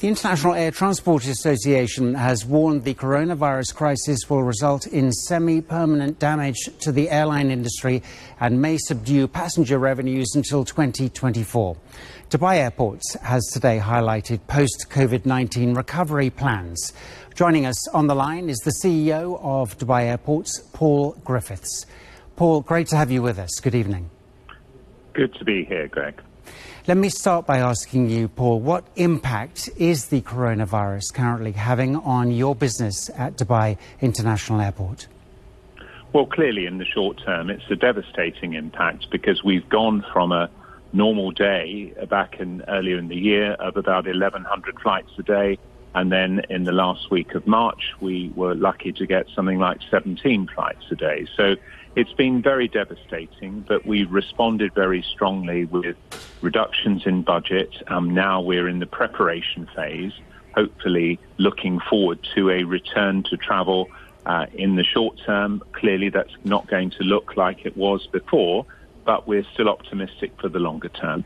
The International Air Transport Association has warned the coronavirus crisis will result in semi-permanent damage to the airline industry and may subdue passenger revenues until 2024. Dubai Airports has today highlighted post-COVID-19 recovery plans. Joining us on the line is the CEO of Dubai Airports, Paul Griffiths. Paul, great to have you with us. Good evening. Good to be here, Greg. Let me start by asking you, Paul, what impact is the coronavirus currently having on your business at Dubai International Airport? Well, clearly in the short term, it's a devastating impact because we've gone from a normal day earlier in the year of about 1,100 flights a day. And then in the last week of March, we were lucky to get something like 17 flights a day. So it's been very devastating, but we've responded very strongly with reductions in budget. Now we're in the preparation phase, hopefully looking forward to a return to travel in the short term. Clearly, that's not going to look like it was before, but we're still optimistic for the longer term.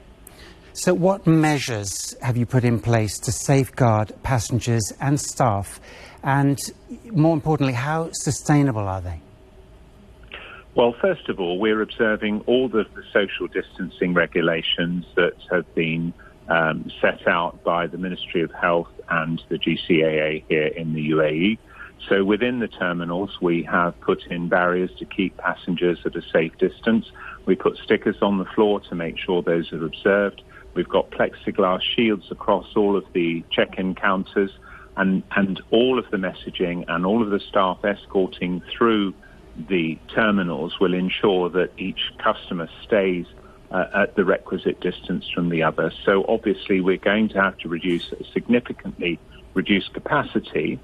So what measures have you put in place to safeguard passengers and staff? And more importantly, how sustainable are they? Well, first of all, we're observing all the social distancing regulations that have been set out by the Ministry of Health and the GCAA here in the UAE. So within the terminals, we have put in barriers to keep passengers at a safe distance. We put stickers on the floor to make sure those are observed. We've got plexiglass shields across all of the check-in counters, and all of the messaging and all of the staff escorting through the terminals will ensure that each customer stays at the requisite distance from the other. So obviously we're going to have to significantly reduce capacity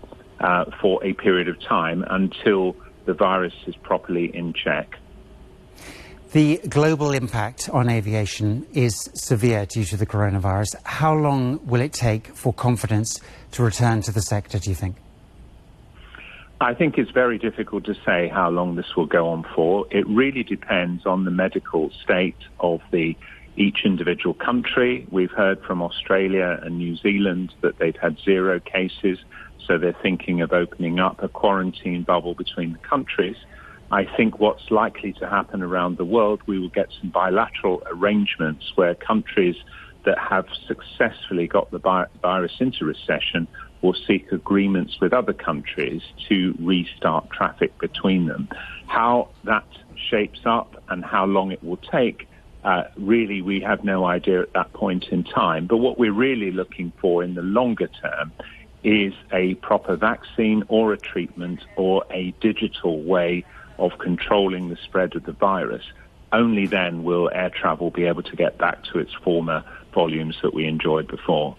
for a period of time until the virus is properly in check. The global impact on aviation is severe due to the coronavirus. How long will it take for confidence to return to the sector, do you think? I think it's very difficult to say how long this will go on for. It really depends on the medical state of each individual country. We've heard from Australia and New Zealand that they've had 0 cases, so they're thinking of opening up a quarantine bubble between the countries. I think what's likely to happen around the world, we will get some bilateral arrangements where countries that have successfully got the virus into recession will seek agreements with other countries to restart traffic between them. How that shapes up and how long it will take, really we have no idea at that point in time. But what we're really looking for in the longer term is a proper vaccine or a treatment or a digital way of controlling the spread of the virus. Only then will air travel be able to get back to its former volumes that we enjoyed before.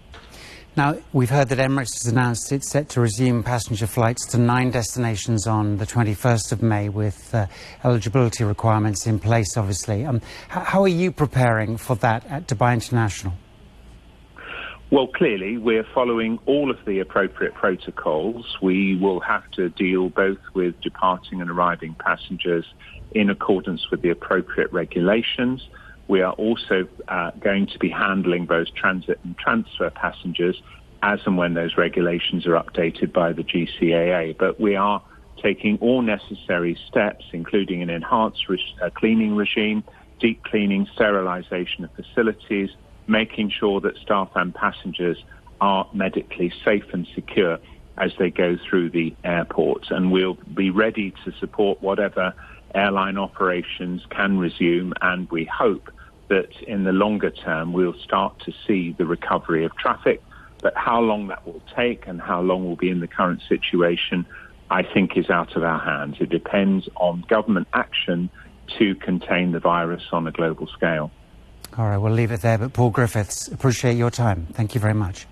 Now, we've heard that Emirates has announced it's set to resume passenger flights to 9 destinations on the 21st of May with eligibility requirements in place, obviously. How are you preparing for that at Dubai International? Well, clearly, we're following all of the appropriate protocols. We will have to deal both with departing and arriving passengers in accordance with the appropriate regulations. We are also going to be handling both transit and transfer passengers as and when those regulations are updated by the GCAA. But we are taking all necessary steps, including an enhanced cleaning regime, deep cleaning, sterilisation of facilities, making sure that staff and passengers are medically safe and secure as they go through the airport. And we'll be ready to support whatever airline operations can resume, and we hope that in the longer term we'll start to see the recovery of traffic. But how long that will take and how long we'll be in the current situation, I think is out of our hands. It depends on government action to contain the virus on a global scale. All right, we'll leave it there. But Paul Griffiths, appreciate your time. Thank you very much.